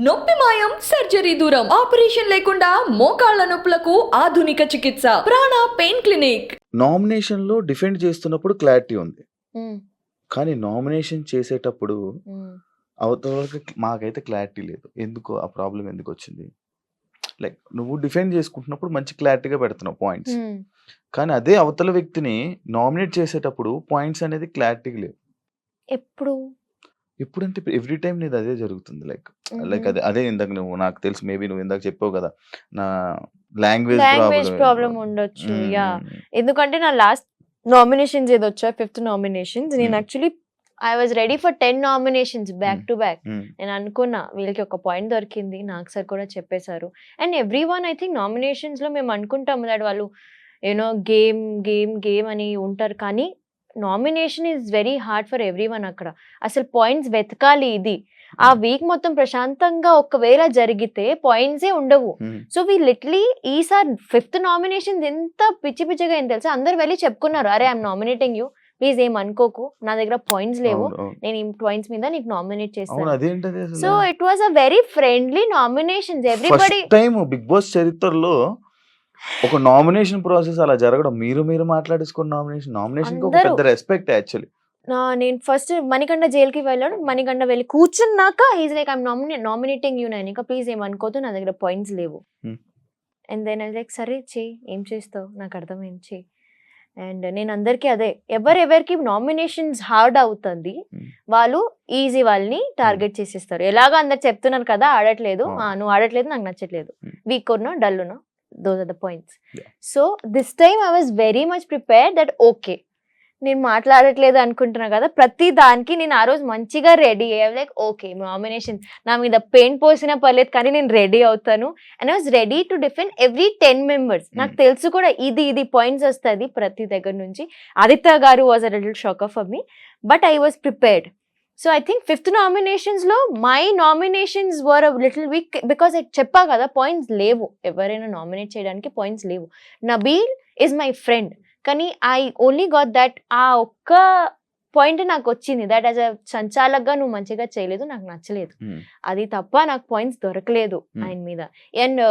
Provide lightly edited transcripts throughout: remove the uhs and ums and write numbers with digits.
నొప్పి మాయం సర్జరీ దూరం ఆపరేషన్ లేకుండా మోకాళ్ల నొప్పులకు ఆధునిక చికిత్స ప్రాణ పెయిన్ క్లినిక్. నామినేషన్ లో డిఫెండ్ చేస్తున్నప్పుడు క్లారిటీ ఉంది, కానీ నామినేషన్ చేసేటప్పుడు అవతల వాళ్ళకి మాకైతే క్లారిటీ లేదు. ఎందుకు ఆ ప్రాబ్లం ఎందుకు వచ్చింది? లైక్ నువ్వు డిఫెండ్ చేసుకుంటున్నప్పుడు మంచి క్లారిటీగా పెడుతున్నావు పాయింట్స్, కానీ అదే అవతల వ్యక్తిని నామినేట్ చేసేటప్పుడు పాయింట్స్ అనేది క్లారిటీగా లేవు. ఎప్పుడంటే ఎవ్రీ టైం నీది అదే జరుగుతుంది. లైక్ అదే అదే ఇందాక నువ్వు నాకు తెలుసు, మేబీ నువ్వు ఇందాక చెప్పావు కదా, నా లాంగ్వేజ్ ప్రాబ్లం ఉండొచ్చు. యా, ఎందుకంటే నా లాస్ట్ నామినేషన్స్ ఏదో వచ్చా 5th నామినేషన్స్, నేను actually I was ready for 10 nominations back to back. నేను అనుకున్నా వీళ్ళకి ఒక పాయింట్ దొరికింది, నాకు సార్ కూడా చెప్పేశారు. And every one I think nominations లో మేము అనుకుంటాము దట్ వాళ్ళు యూనో గేమ్ గేమ్ గేమ్ అని ఉంటారు, కానీ nomination is very hard for every one. అక్కడ అసలు పాయింట్స్ వెతకాలి. ఇది ఆ వీక్ మొత్తం ప్రశాంతంగా ఒకవేళ జరిగితే పాయింట్సే ఉండవు. సో వీ లిటలీ ఈసారి 5th నామినేషన్ ఎంత పిచ్చి పిచ్చిగా ఏం తెలుసా, అందరు వెళ్ళి చెప్పుకున్నారు, అరే ఐఎమ్ నామినేటింగ్ యూ, ప్లీజ్ ఏం అనుకోకు, నా దగ్గర పాయింట్స్ లేవు, నేను ఈ పాయింట్స్ మీద నీకు నామినేట్ చేస్తాను. So it was a very friendly nominations. Everybody time Big Boss చరిత్రలో ఒక నామినేషన్ ప్రాసెస్ అలా జరగడం, మీరు మాట్లాడేసుకున్న నామినేషన్ ఒక పెద్ద రెస్పెక్ట్ యాక్చువల్లీ. నేను ఫస్ట్ మణికంఠ జైలుకి వెళ్ళాడు, మణికంఠ వెళ్ళి కూర్చున్నాక is like I'm nominating you Nainika, please ఏమనుకోదు, నా దగ్గర పాయింట్స్ లేవు. అండ్ దెన్ ఐ లైక్ సరే చెయ్యి, ఏం చేస్తావు నాకు అర్థమైంది, చెయ్యి. అండ్ నేను అందరికీ అదే, ఎవరెవరికి నామినేషన్స్ హార్డ్ అవుతుంది వాళ్ళు ఈజీ వాళ్ళని టార్గెట్ చేసేస్తారు. ఎలాగో అందరు చెప్తున్నారు కదా ఆడట్లేదు, నువ్వు ఆడట్లేదు, నాకు నచ్చట్లేదు, వీక్ ఉన్నో డల్ ఉన్నో, those are the points. So this time I was very much prepared that okay, నేను మాట్లాడట్లేదు అనుకుంటున్నా కదా, ప్రతి దానికి నేను ఆ రోజు మంచిగా రెడీ అయ్యా. లైక్ ఓకే, నామినేషన్ నా మీద పెయింట్ పోసినా పర్లేదు కానీ నేను రెడీ అవుతాను. And I was ready to defend every 10 members. నాకు తెలుసు కూడా ఇది పాయింట్స్ వస్తుంది ప్రతి దగ్గర నుంచి. ఆదిత్య గారు was a little shocker for me, but I was prepared. So I think 5th nominations లో my nominations were a little weak because చెప్పా కదా పాయింట్స్ లేవు, ఎవరైనా నామినేట్ చేయడానికి పాయింట్స్ లేవు. నబీల్ ఈజ్ మై ఫ్రెండ్, కానీ ఐ ఓన్లీ గాట్ దట్, ఆ ఒక్క పాయింట్ నాకు వచ్చింది, దట్ యాజ్ అ సంచాలక్గా నువ్వు మంచిగా చేయలేదు, నాకు నచ్చలేదు, అది తప్ప నాకు పాయింట్స్ దొరకలేదు ఆయన మీద. అండ్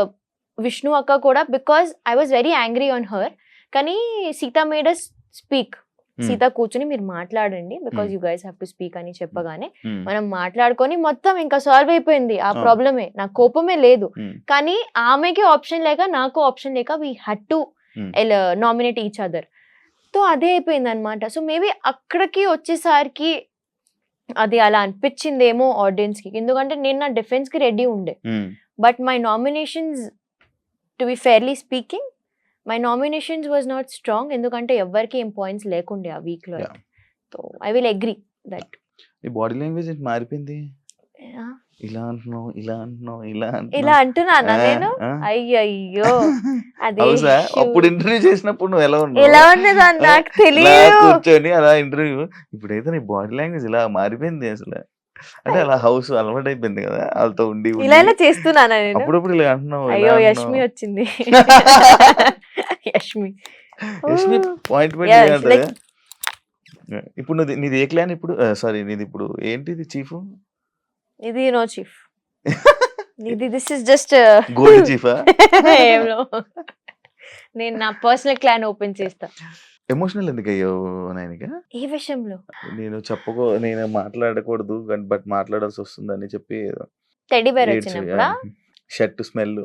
విష్ణు అక్క కూడా, because I was very angry on her, కానీ Seetha made us speak, Seetha కూర్చుని మీరు మాట్లాడండి because you guys have to speak అని చెప్పగానే మనం మాట్లాడుకొని మొత్తం ఇంకా సాల్వ్ అయిపోయింది ఆ ప్రాబ్లమే. నాకు కోపమే లేదు, కానీ ఆమెకి ఆప్షన్ లేక నాకు ఆప్షన్ లేక we had to nominate each other. So అదే అయిపోయింది అనమాట. సో మేబీ అక్కడికి వచ్చేసరికి అది అలా అనిపించిందేమో ఆడియన్స్ కి, ఎందుకంటే నేను నా డిఫెన్స్ కి రెడీ ఉండే. But my nominations, to be fairly speaking, my nominations was not strong, ఎందుకంటే ఎవరికి ఏం పాయింట్స్ లేకుండే ఆ వీక్ లో. So I will agree that. ఈ బాడీ లాంగ్వేజ్ మారిపోయింది, ఇలా అంటున్నావు, ఇలా అంటున్నానా నేను? అయ్యో అదే అప్పుడు ఇంటర్వ్యూ చేసినప్పుడు నువ్వు ఎలా ఉన్నదా నాకు తెలియదు, కూర్చొని అలా ఇంటర్వ్యూ. ఇప్పుడైతే నీ బాడీ లాంగ్వేజ్ ఇలా మారిపోయింది అసలు, అంటే అలా హౌస్ అలవాటు అయిపోయింది కదా వాళ్ళతో ఉండి ఇలా చేస్తున్నానా నేను? అప్పుడప్పుడు ఇలా అంటున్నావు. అయ్యో యష్మి వచ్చింది. యష్మి పాయింట్ ఇప్పుడు నీది ఏ క్లాన్ ఇప్పుడు? సారీ, నీది ఇప్పుడు ఏంటిది చీఫ్? ఇది నో చీఫ్, ఇది this is just gold chief. నేను నా పర్సనల్ క్లాన్ ఓపెన్ చేస్తా. ఎమోషనల్ ఎందుకు అయ్యో నాయనిక? ఏ విషయంలో? నేను మాట్లాడకూడదు బట్ మాట్లాడాల్సి వస్తుందని చెప్పి టెడ్డీ బేర్ వచ్చినప్పుడా? షర్ట్ స్మెల్,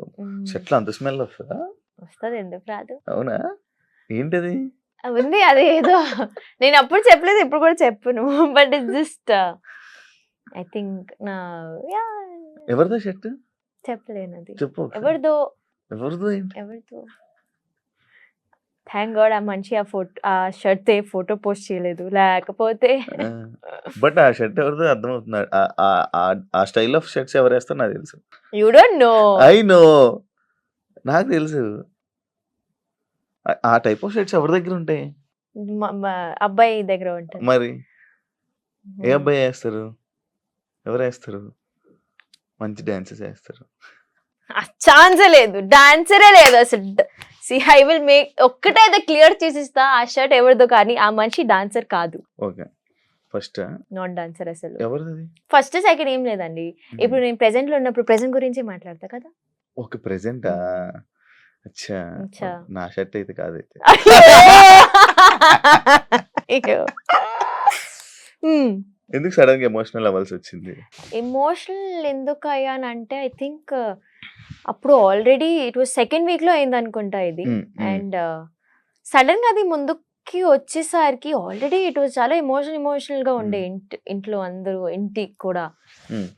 షర్ట్ లో అంత స్మెల్ వస్తుందా? వస్తుంది, ఎందుకు రాదు? అవునా, ఏంటది? ఉంది అది ఏదో, నేను అప్పుడు చెప్పలేదు, ఇప్పుడు కూడా చెప్పను, but it's just I think నా ఎవరిదో షర్ట్ చెప్పలేనది, చెప్పు. ఎవరిదో థ్యాంక్ గాడ్ ఆ మనిషి ఆ షర్ట్ ఫోటో పోస్ట్ చేయలేదు, లేకపోతే. బట్ ఆ షర్ట్ ఎవరిదో అర్థమవుతుంది, ఆ స్టైల్ ఆఫ్ షర్ట్స్ ఎవరు వేస్తారు నాకు తెలుసు. You don't know? I know, నాకు తెలుసు. ఆ టైప్ ఆఫ్ షర్ట్స్ ఎవరి దగ్గర ఉంటాయి? అబ్బాయి దగ్గర ఉంటాయి. మరి ఏ అబ్బాయి వేస్తారు? ఎవరు వేస్తారు? మంచి డాన్సెస్ వేస్తారు. ఛాన్సే లేదు, డాన్సరే లేదు అసలు. ఐ విల్ మేక్ ఒక్కటైతే క్లియర్ చేసిస్తా, ఆ షర్ట్ ఎవరిదో కానీ ఆ మనిషి డాన్సర్ కాదు. ఓకే, ఫస్ట్ నాట్ డాన్సర్ అసలు. ఎవరిది? ఫస్ట్ సెకండ్ ఏం లేదండి. ఇప్పుడు నేను ప్రెజెంట్ లో ఉన్నప్పుడు ప్రెజెంట్ గురించి మాట్లాడతా కదా. ఓకే, ప్రెజెంటా? అచ్చా, అచ్చా. నా షర్ట్ అయితే కాదైతే. అయ్యో. ఎందుకు సడన్ గా ఎమోషనల్ అవ్వాల్సి వచ్చింది? ఎమోషనల్ ఎందుకు అయ్యానంటే ఐ థింక్ అప్పుడు already it was second week లో అయింది అనుకుంటా ఇది. అండ్ సడన్ గా అది ముందుకి వచ్చేసరికి ఆల్రెడీ ఇట్ వాస్ చాలా ఎమోషనల్ గా ఉండే ఇంట్లో అందరూ, ఇంటికి కూడా.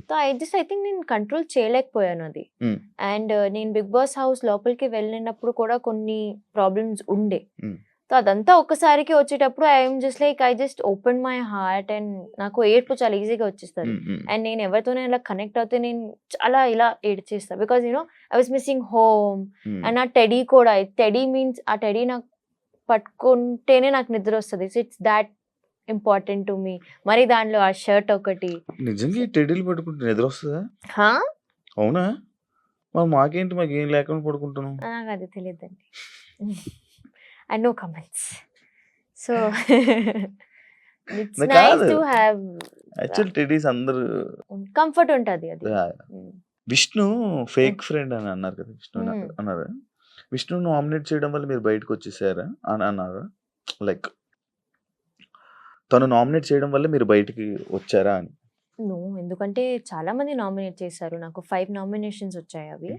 సో ఐ థింక్ నేను కంట్రోల్ చేయలేకపోయాను అది. అండ్ నేను బిగ్ బాస్ హౌస్ లోపలికి వెళ్ళినప్పుడు కూడా కొన్ని ప్రాబ్లమ్స్ ఉండే. సో అదంతా ఒక్కసారికి వచ్చేటప్పుడు I just open my heart and నాకు ఏడుపు చాలా ఈజీగా వచ్చేస్తుంది. అండ్ నేను ఎవరితోనే ఇలా కనెక్ట్ అవుతే నేను చాలా ఇలా ఏడ్చేస్తాను. Because you know I was missing home. And ఆ టెడీ కూడా, టెడీ మీన్స్ ఆ టెడీ నాకు పట్టుకుంటేనే నాకు నిద్ర వస్తుంది. So it's that important to me. మరి దాంట్లో ఆ షర్ట్ ఒకటి. నిజంగా ఈ టెడ్డీలు పట్టుకుంటే నిద్ర వస్తుందా? హా, అవునా? మరి మాకేంటి, మాకేం లేకుండా పడుకుంటున్నాం? నాకు అది తెలియదండి. I no comments. So it's నాకు nice కాదు. to have యాక్చువల్ టెడ్డీస్ అందరూ comfort ఉంటది అది. విష్ణు ఫేక్ ఫ్రెండ్ అని అన్నారు కదా, విష్ణు అన్నారు. విష్ణు నామినేట్ చేయడం వల్ల మీరు బయటకు వచ్చేసారా అని అన్నారు? లైక్ తను నామినేట్ చేయడం వల్ల మీరు బయటికి వచ్చారా అని? నో, ఎందుకంటే చాలా మంది నామినేట్ చేశారు. నాకు 5 నామినేషన్స్ వచ్చాయి అవి.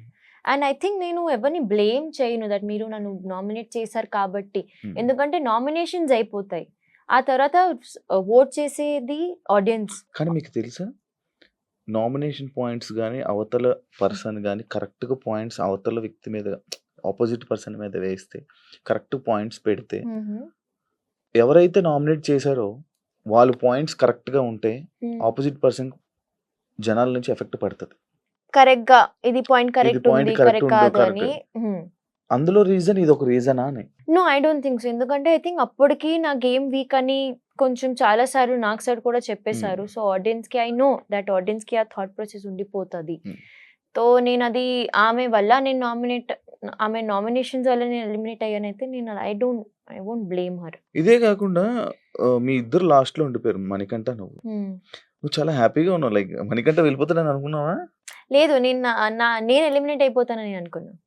అండ్ ఐ థింక్ నేను ఎవరిని బ్లేమ్ చేయను దట్ మీరు నన్ను నామినేట్ చేశారు కాబట్టి. ఎందుకంటే నామినేషన్స్ అయిపోతాయి, ఆ తర్వాత ఓట్ చేసేది ఆడియన్స్. కానీ మీకు తెలుసా, నామినేషన్ పాయింట్స్ కానీ అవతల పర్సన్ కానీ కరెక్ట్గా పాయింట్స్ అవతల వ్యక్తి మీద, ఆపోజిట్ పర్సన్ మీద వేస్తే, కరెక్ట్ పాయింట్స్ పెడితే, ఎవరైతే నామినేట్ చేశారో వాళ్ళు పాయింట్స్ కరెక్ట్గా ఉంటే ఆపోజిట్ పర్సన్ జనాల నుంచి ఎఫెక్ట్ పడుతుంది. కరెక్ట్ గా ఇది పాయింట్ కరెక్ట్ ఉంది, కరెక్ట్ కాదు అని. అందులో రీజన్ ఇది ఒక రీజనా అని? No, I don't think so. ఎందుకంటే ఐ థింక్ అప్పటికి నా గేమ్ వీక్ అని కొంచెం చాలా సార్లు నాకు సైడ్ కూడా చెప్పేశారు. సో ఆడియన్స్ కి ఐ నో దట్ ఆడియన్స్ కి ఆ థాట్ ప్రాసెస్ ఉండిపోతుంది. సో నేను అది ఆమె వల్ల నేను ఆమె నామినేషన్స్ వల్ల నేను ఎలిమినేట్ అయ్యానైతే నేను ఐ వోంట్ బ్లేమ్ హర్. ఇదే కాకుండా మీ ఇద్దరు లాస్ట్ లో ఉండిపోయారు, మణికంఠ నువ్వు చాలా హ్యాపీగా ఉన్నావు. లైక్ మణికంఠ వెళ్ళిపోతానని అనుకున్నావా? లేదు, నేను ఎలిమినేట్ అయిపోతానని అనుకున్నాను.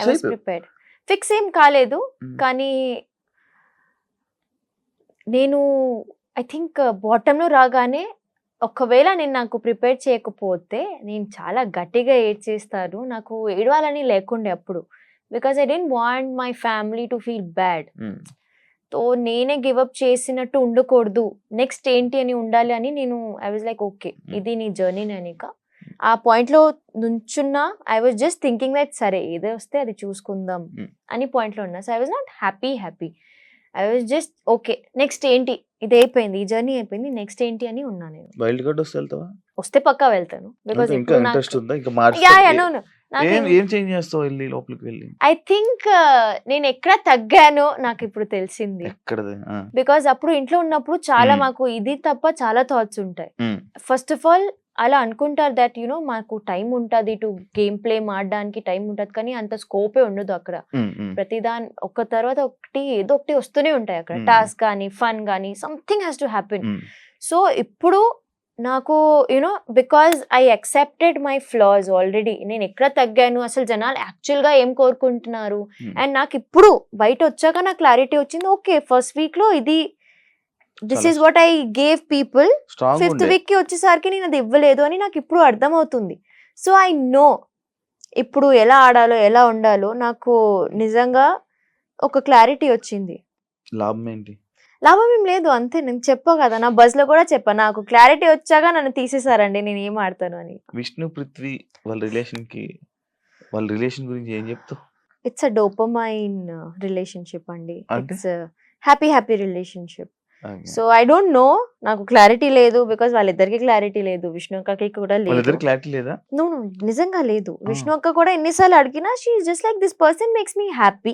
I was prepared. ఫిక్స్ ఏం కాలేదు, కానీ నేను ఐ థింక్ బాటంలో రాగానే ఒకవేళ నేను నాకు ప్రిపేర్ చేయకపోతే నేను చాలా గట్టిగా ఏడ్చేస్తాను. నాకు ఏడవాలని లేకుండే అప్పుడు, because I don't want my family to feel bad. So నేనే గివప్ చేసినట్టు ఉండకూడదు, నెక్స్ట్ ఏంటి అని ఉండాలి అని నేను ఐ వాజ్ లైక్ ఓకే ఇది నీ జర్నీ అనేక ఆ పాయింట్ లో నుంచున్నా. I was just thinking that సరే ఏదో వస్తే అది చూసుకుందాం అని పాయింట్ లో ఉన్నా. So I was not happy. I was just okay next ఏంటి, ఇది అయిపోయింది, ఈ జర్నీ అయిపోయింది, నెక్స్ట్ ఏంటి అని ఉన్నా. నేను వైల్డ్ కార్డ్ వస్తే వెళ్తావా? వస్తే పక్కా వెళ్తాను. బికాజ్ ఇంకా ఇంట్రెస్ట్ ఉందా? ఇంకా ఏం చేంజ్ చేస్తావు వెళ్ళి లోపలికి వెళ్ళి? ఐ థింక్ నేను ఎక్కడ తగ్గానో నాకు ఇప్పుడు తెలిసింది. బికాజ్ అప్పుడు ఇంట్లో ఉన్నప్పుడు చాలా మాకు ఇది తప్ప చాలా థాట్స్ ఉంటాయి. ఫస్ట్ ఆఫ్ ఆల్ అలా అనుకుంటారు దట్ యునో మాకు టైం ఉంటుంది టు గేమ్ ప్లే ఆడడానికి టైం ఉంటుంది, కానీ అంత స్కోపే ఉండదు అక్కడ. ప్రతిదాని ఒక తర్వాత ఒకటి ఏదో ఒకటి వస్తూనే ఉంటాయి అక్కడ, టాస్క్ కానీ ఫన్ కానీ something has to happen. So ఇప్పుడు నాకు you know because I accepted my floss already, నేను ఎక్కడ తగ్గాను, అసలు జనాలు యాక్చువల్ గా ఏం కోరుకుంటున్నారు, అండ్ నాకు ఇప్పుడు బయట వచ్చాక నాకు క్లారిటీ వచ్చింది. ఓకే ఫస్ట్ వీక్ లో ఇది this is what I gave people, 5th week కి వచ్చేసరికి నేను అది ఇవ్వలేదు అని నాకు ఇప్పుడు అర్థమవుతుంది. సో ఐ నో ఇప్పుడు ఎలా ఆడాలో ఎలా ఉండాలో నాకు నిజంగా ఒక క్లారిటీ వచ్చింది. లాభం ఏంటి? లాభం ఏం లేదు, అంతే. నేను చెప్పా కదా, నా బజ్ లో కూడా చెప్పా, నాకు క్లారిటీ వచ్చాక నన్ను తీసేసారండి నేను ఏం ఆడతాను అని. విష్ణు పృథ్వీ వాళ్ళ రిలేషన్ గురించి ఏం చెప్తావు? ఇట్స్ అ డోపమైన్ రిలేషన్షిప్ అండి. It's happy relationship. So I don't know, నాకు క్లారిటీ లేదు బికాస్ వాళ్ళిద్దరికి క్లారిటీ లేదు, విష్ణు అక్కకి కూడా లేదు. క్లారిటీ లేదా? నో నిజంగా లేదు. విష్ణు అక్క కూడా ఎన్నిసార్లు అడిగినా she is just like this person makes me happy.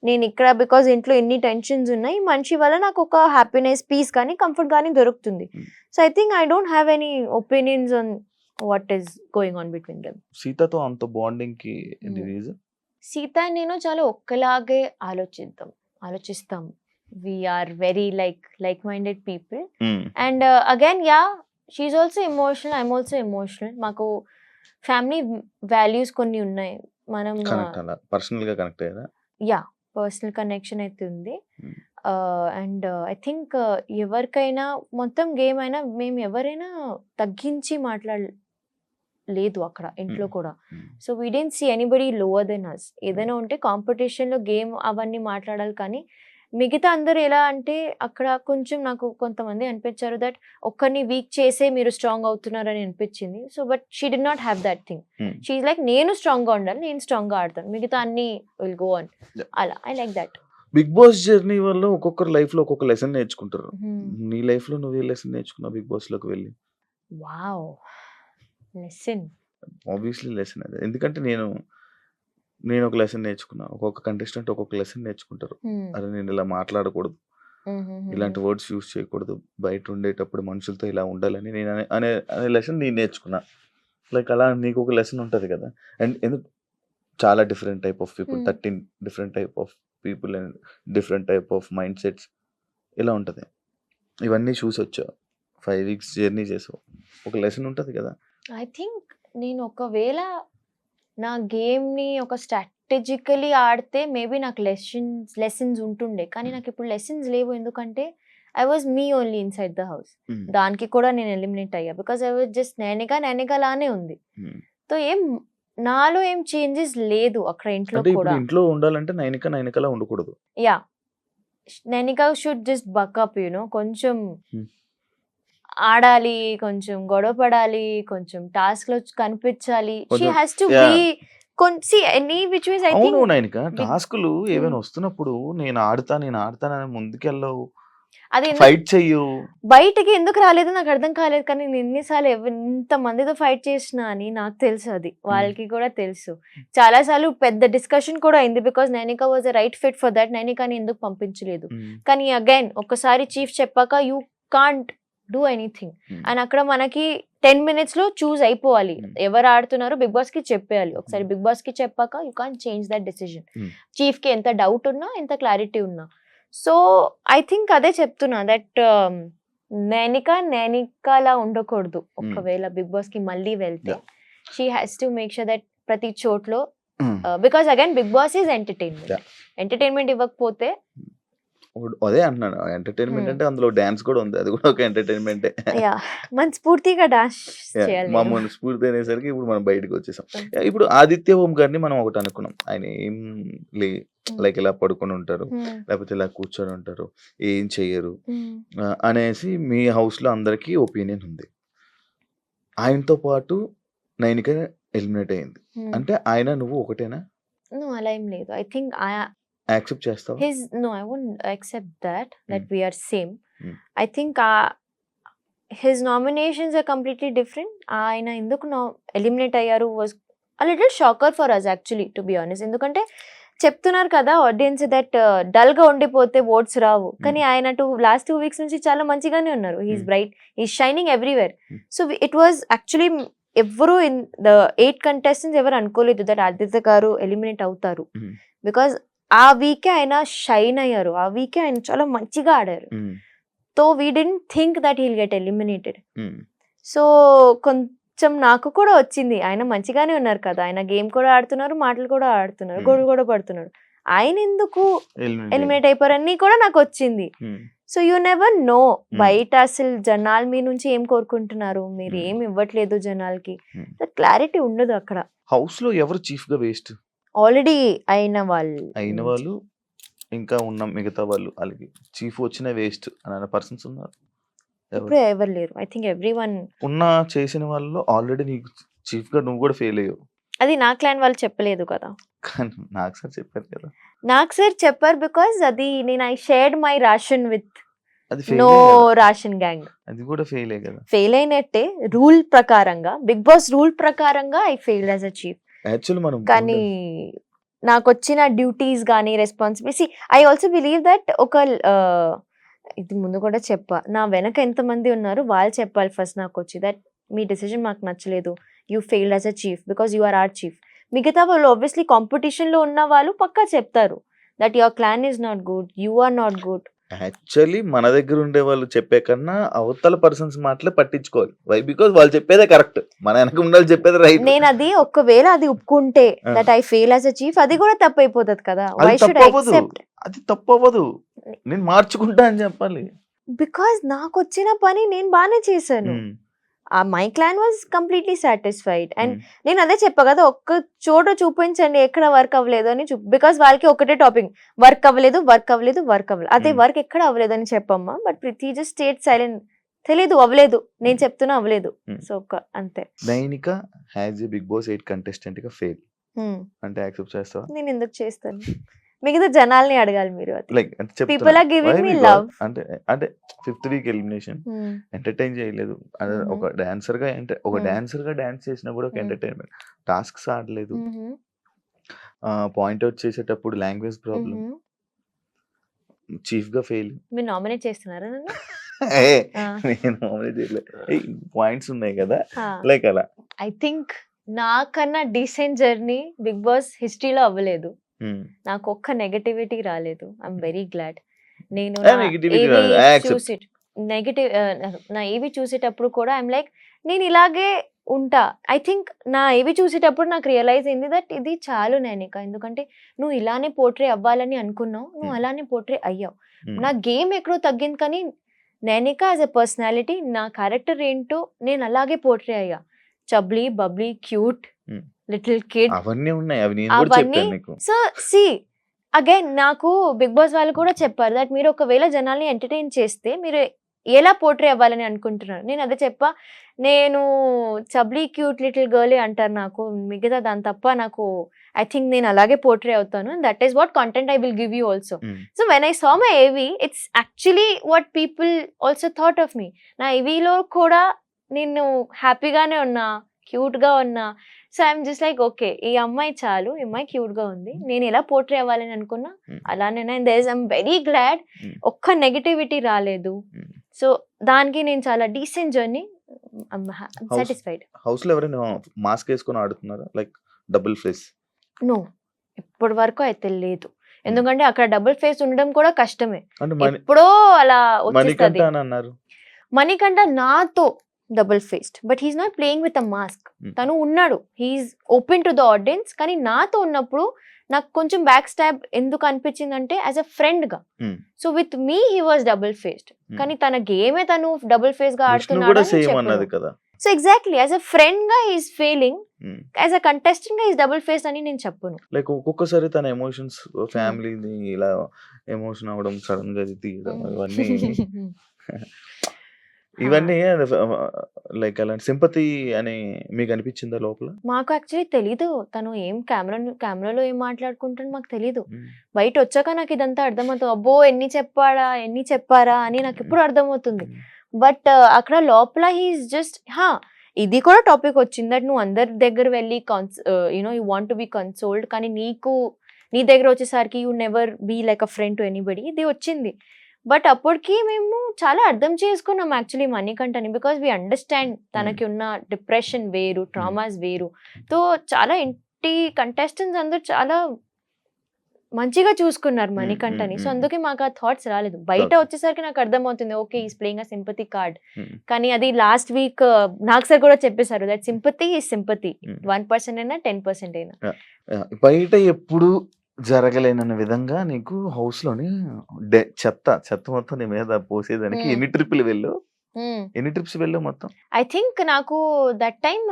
నేను ఇక్కడ బికాజ్ ఇంట్లో ఎన్ని టెన్షన్స్ ఉన్నాయి, మనిషి వల్ల నాకు ఒక హ్యాపీనెస్, పీస్ కానీ కంఫర్ట్ కానీ దొరుకుతుంది. So I think I don't have any opinions on what is going on between them. సీతతో అంత బాండింగ్ కి రీజన్? సీత నేను చాలా ఒక్కలాగే ఆలోచిస్తాం. we are very like-minded people. Hmm. And again, yeah, she's also emotional, I'm also emotional. మాకు family values కొన్ని ఉన్నాయి. మనం కనెక్ట్ అలా పర్సనల్ గా కనెక్ట్ అయ్యారా? యా పర్సనల్ కనెక్షన్ అయితే ఉంది. Hmm. అండ్ ఐ థింక్ ఎవరికైనా మొత్తం గేమ్ అయినా మేము ఎవరైనా తగ్గించి మాట్లాడలేదు అక్కడ ఇంట్లో కూడా. Hmm. So we didn't see anybody lower than us. ఏదైనా ఉంటే కాంపిటీషన్లో గేమ్ అవన్నీ మాట్లాడాలి, కానీ మిగతా అందరూ ఎలా అంటే అక్కడ కొంచెం నాకు కొంతమంది అనిపించారు దట్ ఒక్కరిని వీక్ చేసే మీరు స్ట్రాంగ్ అవుతున్నారని అనిపించింది. So but she did not have that thing. Hmm. She like నేను స్ట్రాంగ్గా ఉండాలి, నేను స్ట్రాంగ్గా ఆడతాను, మిగతా అన్ని విల్ గో ఆన్. Yeah. అలా I like that. Big Boss journey వల్ల ఒక్కొక్కరు లైఫ్ లో ఒక్కొక్క లెసన్ నేర్చుకుంటారు. నీ లైఫ్ లో నువ్వు ఏ లెసన్ నేర్చుకున్నావు బిగ్ బాస్ లోకి వెళ్ళి? Wow, lesson. ఆబ్వియస్లీ లెసన్ అదే, ఎందుకంటే నేను ఒక లెసన్ నేర్చుకున్నా. ఒక్కొక్క కంటెస్టెంట్ ఒక్కొక్క లెసన్ నేర్చుకుంటారు. అరే నేను ఇలా మాట్లాడకూడదు, ఇలాంటి వర్డ్స్ యూస్ చేయకూడదు, బయట ఉండేటప్పుడు మనుషులతో ఇలా ఉండాలని నేను అనే లెసన్ నేను నేర్చుకున్నా. లైక్ అలా నీకు ఒక లెసన్ ఉంటుంది కదా. అండ్ ఎందుకు చాలా different type of people, 13 different type of people and different type of mind sets ఇలా ఉంటుంది. ఇవన్నీ చూసి వచ్చావు, 5 weeks జర్నీ చేసావు, ఒక లెసన్ ఉంటుంది కదా. ఐ థింక్ నేను ఒకవేళ నా గేమ్ని ఒక స్ట్రాటజికలీ ఆడితే మేబీ నాకు లెసన్స్ ఉంటుండే, కానీ నాకు ఇప్పుడు లెసన్స్ లేవు. ఎందుకంటే I was me only inside the house. దానికి కూడా నేను ఎలిమినేట్ అయ్యా బికాస్ ఐ వాజ్ జస్ట్ నేనిగా లానే ఉంది. సో నాలో ఏం చేంజెస్ లేదు అక్కడ ఇంట్లో అంటే కూడా. ఇప్పుడు ఇంట్లో ఉండాలంటే నైనికలా ఉండకూడదు. Yeah, Nainika should just buck up కొంచెం ఆడాలి, కొంచెం గొడవ పడాలి, కొంచెం టాస్క్ లో కనిపించాలి. షీ కొంచెం- has to yeah. Be any which ways. I అవును థింక్ నైనిక, టాస్కులు ఏమైనా వస్తున్నప్పుడు నేను ఆడతానని ముందుకెళ్ళవు, అది ఫైట్ చెయ్యు. బయటకి ఎందుకు రాలేదు నాకు అర్థం కాలేదు, కానీ నేను ఎన్నిసార్లు ఎంత మందితో ఫైట్ చేసినా అని నాకు తెలుసు, అది వాళ్ళకి కూడా తెలుసు. చాలా సార్లు పెద్ద డిస్కషన్ కూడా అయింది because Nainika was a right fit for that. నైనికాని ఎందుకు పంపించలేదు, కానీ అగైన్ ఒక్కసారి చీఫ్ చెప్పాక you can't do anything. And అక్కడ మనకి 10 minutes లో చూస్ అయిపోవాలి ఎవరు ఆడుతున్నారో బిగ్ బాస్ కి చెప్పేయాలి. ఒకసారి బిగ్ బాస్ కి చెప్పాక you can't change that decision. Chief కి ఎంత డౌట్ ఉన్నా, ఎంత క్లారిటీ ఉన్నా. సో ఐ థింక్ అదే చెప్తున్నా దట్ నైనికాలా ఉండకూడదు. ఒకవేళ బిగ్ బాస్ కి మళ్ళీ వెళ్తే she has to make sure that ప్రతి చోట్లో, because again Bigg boss is entertainment ఇవ్వకపోతే. అదే అంటున్నాను, ఎంటర్టైన్మెంట్ అంటే అందులో డాన్స్ కూడా ఉంది, అది కూడా ఒక ఎంటర్టైన్మెంటే. మనస్ఫూర్తిగా డాన్స్ చేయాలి. మామూలు స్ఫూర్తి అనేసరికి ఇప్పుడు మనం బయటకు వచ్చేసాం. ఇప్పుడు ఆదిత్య ఓం గారిని మనం ఒకటి అనుకున్నాం, ఆయన ఏం లైక్ ఇలా పడుకొని ఉంటారు, లేకపోతే ఇలా కూర్చొని ఉంటారు, ఏం చెయ్యరు అనేసి మీ హౌస్ లో అందరికి ఒపీనియన్ ఉంది. ఆయనతో పాటు నైనిక ఎలిమినేట్ అయింది అంటే ఆయన నువ్వు ఒకటేనా? అలా ఏం లేదు. ఐ థింక్ యాక్సెప్ట్ చేస్తావా? No, I wouldn't accept that we are same. I think his nominations are completely different. ఆయన ఎందుకు ఎలిమినేట్ అయ్యారు was a little shocker for us actually, to be honest. ఎందుకంటే చెప్తున్నారు కదా ఆడియన్స్ దట్ డల్ గా ఉండిపోతే oats రావు, కానీ ఆయన లాస్ట్ 2 weeks నుంచి చాలా మంచిగానే ఉన్నారు. He's bright, he's shining everywhere. So it was actually ఎవరు ఇన్ ద 8 contestants ఎవరు అనుకోలేదు దట్ ఆదిత్య గారు ఎలిమినేట్ అవుతారు. బికాస్ ఆ వీకే ఆయన షైన్ అయ్యారు, ఆ వీకే ఆయన చాలా మంచిగా ఆడారు. So we dent think that heal get eliminated. So కొంచెం నాకు కూడా వచ్చింది, ఆయన మంచిగానే ఉన్నారు కదా, ఆయన గేమ్ కూడా ఆడుతున్నారు, మాటలు కూడా ఆడుతున్నారు, గొడవ కూడా పడుతున్నారు, ఆయన ఎందుకు ఎలిమినేట్ అయిపోయారని కూడా నాకు వచ్చింది. సో యూ నెవర్ నో, బయట అసలు జనాలు మీ నుంచి ఏం కోరుకుంటున్నారు, మీరు ఏం ఇవ్వట్లేదు జనాలకి, క్లారిటీ ఉండదు అక్కడ. హౌస్ లో ఎవరు చీఫ్ గా వేస్ట్? ఆల్రెడీ అయిన వాళ్ళు ఇంకా ఉన్న మిగతా వాళ్ళు, వాళ్ళకి చీఫ్ వచ్చిన వేస్ట్ అనే పర్సన్స్ ఉన్నారు? ఇప్పుడు ఎవరు లేరు. ఐ థింక్ ఎవ్రీవన్ ఉన్న చేసిన వాళ్ళలో ఆల్రెడీ నీకు చీఫ్ గా నువ్వు కూడా ఫెయిల్ అయ్యావు. అది నా క్లాన్ వాళ్ళు చెప్పలేదు కదా, కానీ నాకు సార్ చెప్పారు కదా. నాకు సార్ చెప్పారు బికాస్ అది నేను I shared my ration with అది నో రాషన్ గ్యాంగ్. అది కూడా ఫెయిల్ కదా. ఫెయిల్ అయినట్టే రూల్ ప్రకారంగా, బిగ్ బాస్ రూల్ ప్రకారంగా I failed as a chief. Actually మనం కానీ నాకు వచ్చిన డ్యూటీస్ కానీ responsibility, I also believe that ఒక ఇది ముందు కూడా చెప్పా, నా వెనక ఎంతమంది ఉన్నారు వాళ్ళు చెప్పాలి ఫస్ట్ నాకు వచ్చి దట్ మీ డెసిజన్ మాకు నచ్చలేదు, you failed as a chief because you are are chief. మిగతా వాళ్ళు ఆబ్వియస్లీ కాంపిటీషన్లో ఉన్న వాళ్ళు పక్కా చెప్తారు that your clan is not good, you are not good. Actually మన దగ్గర ఉండే వాళ్ళు చెప్పే కన్నా అవతల పర్సన్స్ మాటలే పట్టించుకోవాలి. వై? బికాజ్ వాళ్ళు చెప్పేదే కరెక్ట్. మన వెనక ఉండాలి చెప్పేది రైట్. నేను అది ఒకవేళ అది ఒప్పుకుంటే ఆ. That I fail as a chief, అది కూడా తప్పు అయిపోతుంది కదా. వై అది షుడ్ ఐ తప్పవదు. యాక్సెప్ట్? అది తప్పవదు. నేను మార్చుకుంటా అని చెప్పాలి. బికాజ్ నాకు వచ్చిన పని నేను బాగానే చేశాను. ఉమ్, ఆ my clan was completely satisfied. And um, నేను అదే చెప్పా కదా, ఒక్క చోట చూపించండి ఎక్కడ వర్క్ అవ్వలేదు అని బికాస్ వాళ్ళకి ఒకటే టాపిక్, వర్క్ అవ్వలేదు వర్క్ అవ్వలేదు వర్క్ అవ్వలేదు. అదే Hmm. వర్క్ ఎక్కడ అవ్వలేదు అని చెప్పమ్మా, but Preethi just stayed silent. తెలీదు, అవ్వలేదు, నేను చెప్తున్నా అవ్వలేదు. Hmm. సో అంతే. Nainika has a Big Boss 8 contestant గా ఫెయిల్ Hmm. అంటే యాక్సెప్ట్ చేస్తావా? నేను ఎందుకు చేస్తాను? మిగతా జనాల్ని అడగాలి మీరు. అది లైక్ అంటే చెప్తున్నా. People are giving Why? me Because love. అంటే అంటే 5th వీక్ ఎలిమినేషన్ ఎంటర్టైన్ చేయలేదు. అదే Mhm. ఒక డాన్సర్ గా ఒక Hmm. డాన్సర్ గా డాన్స్ చేసినా కూడా ఒక Hmm. ఎంటర్టైన్మెంట్. టాస్క్స్ ఆడలేదు. పాయింట్ అవుట్ చేసేటప్పుడు లాంగ్వేజ్ ప్రాబ్లం. చీఫ్ గా ఫెయిల్. మీరు నామినేట్ చేస్తున్నారా నన్ను? నేను మామూలుగా చేయలేదు. పాయింట్స్ ఉన్నాయి కదా, లైక్ అలా. ఐ థింక్ నాకన్నా డీసెంట్ జర్నీ బిగ్ బాస్ హిస్టరీలో అవ్వలేదు. నాకు ఒక్క నెగటివిటీ రాలేదు. I'm very glad. నేను negativity రాలేదు. I accept. చూసి నెగటివ్ నా ఏవి చూసేటప్పుడు కూడా ఐఎమ్ లైక్ నేను ఇలాగే ఉంటా. ఐ థింక్ నా ఏవి చూసేటప్పుడు నాకు రియలైజ్ అయింది దట్ ఇది చాలు నైనిక, ఎందుకంటే నువ్వు ఇలానే పోర్ట్రే అవ్వాలని అనుకున్నావు, నువ్వు అలానే పోర్ట్రే అయ్యావు. నా గేమ్ ఎక్కడో తగ్గింది, కానీ నైనిక యాజ్ అ పర్సనాలిటీ, నా క్యారెక్టర్ ఏంటో నేను అలాగే పోర్ట్రే అయ్యా. చబ్లీ, బబ్లీ, క్యూట్, లిటిల్ కిడ్, అవన్నీ ఉన్నాయి. అవి నేను కూడా అవన్నీ. చెప్పాను నీకు. సో సి అగైన్ నాకు బిగ్ బాస్ వాళ్ళు కూడా చెప్పారు దట్ మీరు ఒకవేళ జనాల్ని ఎంటర్టైన్ చేస్తే మీరు ఎలా పోర్ట్రే అవ్వాలని అనుకుంటున్నారు. నేను అదే చెప్పా, నేను చబ్లీ, క్యూట్, లిటిల్ గర్లే అంటారు నాకు, మిగతా దాని తప్ప నాకు ఐ థింక్ నేను అలాగే పోర్ట్రే అవుతాను. That is what content I will give you also. So when I saw my AV, it's actually what people also thought of me. నా ఏవీలో కూడా నేను హ్యాపీగానే ఉన్నా, క్యూట్ గా ఉన్నా. So I'm just like okay, ఈ అమ్మాయి చాలు, ఈ అమ్మాయి క్యూట్ గా ఉంది, నేను ఎలా పోర్ట్రే అవ్వాలని అనుకున్నా అలానే. ఐఎమ్ వెరీ గ్లాడ్ ఒక్క నెగటివిటీ రాలేదు. సో దానికి నేను చాలా డీసెంట్ జర్నీ, సాటిస్ఫైడ్. హౌస్ లో ఎవరైనా మాస్క్ వేసుకొని ఆడుతున్నారా? Like double face? నో, ఇప్పటి వరకు అయితే లేదు. ఎందుకంటే అక్కడ డబుల్ ఫేస్ ఉండడం కూడా కష్టమే. అంటే ఎప్పుడో అలా మణికంఠ వచ్చేస్తుంది. అని అన్నారు. మణికంఠ నాతో double faced, but he's not playing with a mask. తను ఉన్నాడు, he's open to the audience. కానీ నాతో ఉన్నప్పుడు నాకు కొంచెం బ్యాక్ స్టాబ్ ఎందుకు అనిపించింది అంటే యాజ్ అ ఫ్రెండ్ గా. So with me he was double faced, కానీ తన గేమే తను డబుల్ ఫేస్ గా ఆడుతున్నాడు. So exactly as a friend గా he's failing, as a contestant గా హీస్ డబుల్ ఫేస్ అని నేను చెప్పను. లైక్ ఒక్కొక్కసారి తన ఎమోషన్స్, ఫ్యామిలీని ఇలా ఎమోషన్ అవ్వడం, సడన్ గా తీయడం, ఇవన్నీ లైక్ అలాంటి సింపతి అని మీకు అనిపించిందా లోపల? మాకు యాక్చువల్లీ తెలీదు తను ఏం కెమెరాలో ఏం మాట్లాడుకుంటాడు మాకు తెలీదు. బయట వచ్చాక నాకు ఇదంతా అర్థమవుతుంది. అబ్బో ఎన్ని చెప్పారా అని నాకు ఇప్పుడు అర్థమవుతుంది. బట్ అక్కడ లోపల హీఈస్ జస్ట్ ఇది కూడా టాపిక్ వచ్చింది దట్ నువ్వు అందరి దగ్గర వెళ్ళి you know you want to be consoled, కానీ నీ దగ్గర వచ్చేసరికి you never be like a friend to anybody, ఇది వచ్చింది. బట్ అప్పటికి మేము చాలా అర్థం చేసుకున్నాం యాక్చువల్లీ మణికంఠని, బికాస్ వీ అండర్స్టాండ్ తనకి ఉన్న డిప్రెషన్ వేరు, ట్రామాస్ వేరు. సో చాలా ఇంటి కంటెస్టెంట్స్ అందరూ చాలా మంచిగా చూసుకున్నారు మణికంఠని. సో అందుకే మాకు ఆ థాట్స్ రాలేదు. బయట వచ్చేసరికి నాకు అర్థమవుతుంది okay is playing a sympathy card. కానీ అది లాస్ట్ వీక్ నాకు సార్ కూడా చెప్పేశారు దట్ సింపతి ఈజ్ సింపతి, 1% అయినా 10% అయినా. బయట ఎప్పుడు జరగలేనన్న విధంగా నీకు హౌస్ లోని చెత్త మొత్తం నీ మీద పోసేదానికి ఎన్ని ట్రిప్స్ వెళ్ళావు మొత్తం? ఐ థింక్ నాకు దట్ టైమ్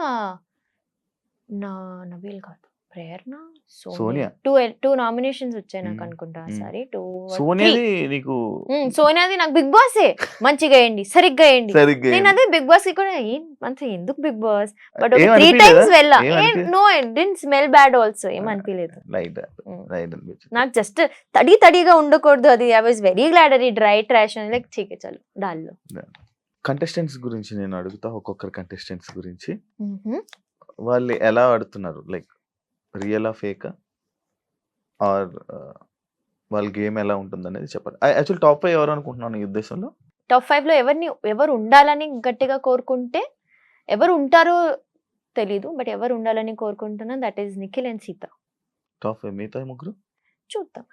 నవీల్ కాదు, ప్రేరణ, సోనియా, టూ నామినేషన్స్ వచ్చాయి నాకు అనుకుంటా. సారీ, సోనియాది నాకు బిగ్ బాస్ మంచిగా వేయండి, సరిగ్గా వేయండి. నేను అదే బిగ్ బాస్ కి కూడా ఎందుకు బిగ్ బాస్, బట్ 3 times వెళ్ళా. No it didn't smell bad also, ఏం అనిపించలేదు నాకు. జస్ట్ తడిగా ఉండకూడదు అది. ఐ వాజ్ వెరీ గ్లాడ్ అది డ్రై ట్రాష్ అని లైక్ చీకే చాలు డాల్లో. కంటెస్టెంట్స్ గురించి నేను అడుగుతా, ఒక్కొక్కరు కంటెస్టెంట్స్ గురించి. వాళ్ళు ఎలా ఆడుతున్నారు, లైక్ రియల్ ఫేక్ ఆర్ వాళ్ళ గేమ్ ఎలా ఉంటుంది అనేది చెప్పండి. యాక్చువల్ టాప్ 5 ఎవరు అనుకుంటున్నాను ఈ ఉద్దేశంలో? టాప్ 5 లో ఎవరు ఉండాలని గట్టిగా కోరుకుంటే, ఎవరు ఉంటారో తెలీదు బట్ ఎవరు ఉండాలని కోరుకుంటున్నా that is Nikhil and Sita. Top 5 మిగతా ముగ్గురు చూద్దాం.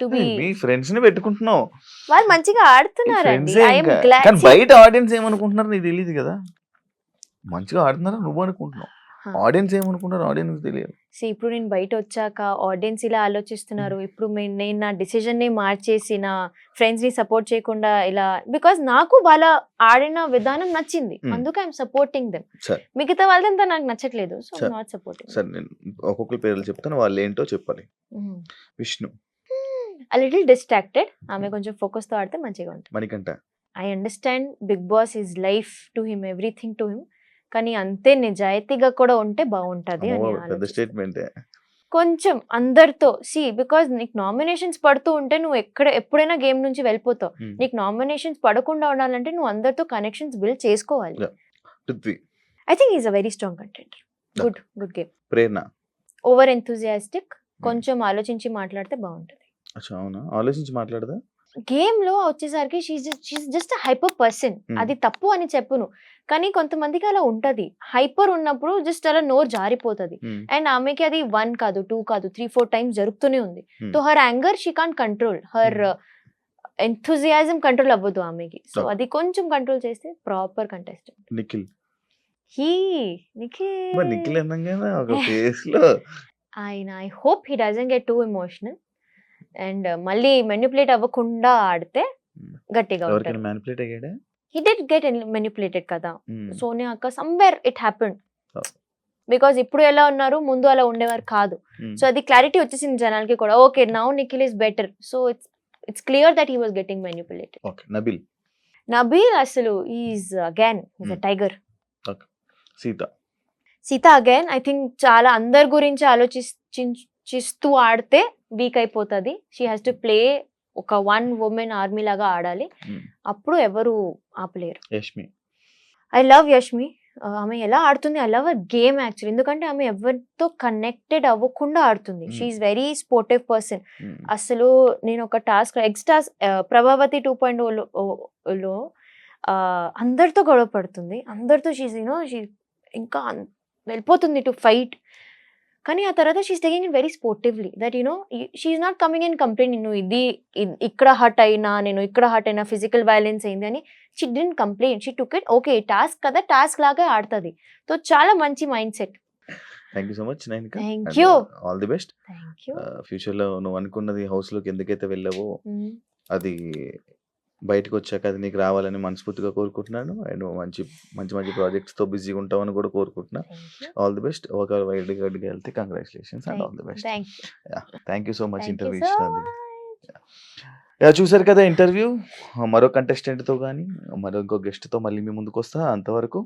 టు బి మీ ఫ్రెండ్స్ ని పెట్టుకుంటున్నావు, వాళ్ళు మంచిగా మీ ఆడుతున్నారండి. ఫ్రెండ్సే ఐఎమ్ ఇంకా. గ్లాడ్. కానీ బయట ఆడియన్స్ ఏమనుకుంటున్నారు నీకు తెలియదు కదా, మంచిగా ఆడుతున్నారా నువ్వు అనుకుంటున్నావు, ఆడియన్స్ ఏమనుకుంటారు ఆడియన్స్ తెలియదు. ఇప్పుడు నేను బయట వచ్చాక ఆడియన్స్ ఇలా ఆలోచిస్తున్నారు, ఇప్పుడు నేను నా డిసిజన్ ని మార్చేసి నా ఫ్రెండ్స్ ని సపోర్ట్ చేయకుండా ఇలా, బికాస్ నాకు వాళ్ళ ఆడిన విధానం నచ్చింది, అందుకే ఐఎమ్ సపోర్టింగ్ దెమ్. సరే. మిగతా వాళ్ళంతా నాకు నచ్చట్లేదు, సో సరే. Not supporting. సరే నేను ఒక్కొక్కరి పేర్లు చెప్తాను, వాళ్ళు ఏంటో చెప్పాలి. విష్ణు, ఆ లిటిల్ డిస్ట్రాక్టెడ్, ఆమె కొంచెం ఫోకస్ తో ఆడితే మంచిగా ఉంటుంది. Manikanta, I understand Big boss is life to him, everything to him, కానీ అంతే నిజాయితీగా కూడా ఉంటే బాగుంటది అని పెద్ద ఆలోచిస్తాను. స్టేట్మెంటే. కొంచెం అందరితో బికాజ్ నీకు నామినేషన్స్ పడుతూ ఉంటే నువ్వు ఎప్పుడైనా గేమ్ నుంచి వెళ్ళిపోతావు. నీకు నామినేషన్స్ పడకుండా ఉండాలంటే నువ్వు అందరితో కనెక్షన్స్ బిల్డ్ చేసుకోవాలి. Prithvi, I think is a very strong contender. Good game. Prerana, over enthusiastic, కొంచెం ఆలోచించి మాట్లాడితే బాగుంటది. అచ్చా అవునా, ఆలోచించి మాట్లాడదా. గేమ్ లో వచ్చేసరికి షీఈ్ జస్ట్ హైపర్ పర్సన్. అది తప్పు అని చెప్పును, కానీ కొంతమందికి అలా ఉంటది. హైపర్ ఉన్నప్పుడు జస్ట్ అలా నోరు జారిపోతుంది. అండ్ ఆమెకి అది 1 కాదు 2 కాదు 3-4 టైమ్స్ జరుగుతూనే ఉంది. So her anger she can't control, her enthusiasm control అవ్వదు ఆమెకి. సో అది కొంచెం కంట్రోల్ చేస్తే ప్రాపర్ కంటెస్టెంట్. నిఖిల్, నిఖిల్ అనగానే ఒక ఫేస్ లో ఆయన, I hope he doesn't get two emotional and మళ్ళీ మెనిపులేట్ అవ్వకుండా ఆడితే గట్టిగా ఉంటాడు. ఎవరికైనా manipulate అయ్యాడా. He did get manipulated కదా. సోనియా అక్క somewhere it happened. బికాజ్ ఇప్పుడు ఎలా ఉన్నారు, ముందు అలా ఉండేవారు కాదు. సో అది క్లారిటీ వచ్చేసింది జనాలకి కూడా. Okay, now Nikhil is better. So it's clear that he was getting manipulated. Okay. Nabil, Nabil అసలు is again a tiger. Sita again I think చాలా అందరి గురించి ఆలోచిస్తూ ఆడితే వీక్ అయిపోతుంది. షీ హ్యాస్ టు ప్లే ఒక 1 woman ఆర్మీ లాగా ఆడాలి, అప్పుడు ఎవరు ఆపలేరు. Yashmi, I love Yashmi. ఆమె ఎలా ఆడుతుంది, I love a game actually. ఎందుకంటే ఆమె ఎవరితో కనెక్టెడ్ అవ్వకుండా ఆడుతుంది. She's very sportive person. అసలు నేను ఒక టాస్క్ ప్రభావతి 2.0లో అందరితో గొడవ పడుతుంది, అందరితో షీ ఇంకా వెళ్ళిపోతుంది టు ఫైట్. కానీ ఆ తర్వాత she's taking it very sportively, that she's not coming in complaint, నేను ఇక్కడ హర్ట్ అయినా, నేను ఇక్కడ హర్ట్ అయినా, ఫిజికల్ వైలెన్స్ అయింది అని. She didn't complaint, she took it okay, task కదా, టాస్క్ లాగా ఆడుతుంది. సో చాలా మంచి mind set. Thank you so much Nainika. Thank you. All the best. Thank you. Future లో నువ్వు అనుకున్నది హౌస్ లోకి ఎందుకైతే వెళ్ళావో అది బయటకు వచ్చాక అది నీకు రావాలని మనస్ఫూర్తిగా కోరుకుంటున్నాను. అండ్ మంచి మంచి మంచి ప్రాజెక్ట్స్ తో బిజీగా ఉంటావని కూడా కోరుకుంటున్నా. All the best. ఒక వైల్డ్ కార్డ్ గా వెళ్తే congratulations and all the best. Thank you so much interview ఇచ్చినందుకు. చూసారు కదా ఇంటర్వ్యూ. మరో కంటెస్టెంట్ తో కానీ మరో ఇంకో గెస్ట్ తో మళ్ళీ మీ ముందుకు వస్తా. అంతవరకు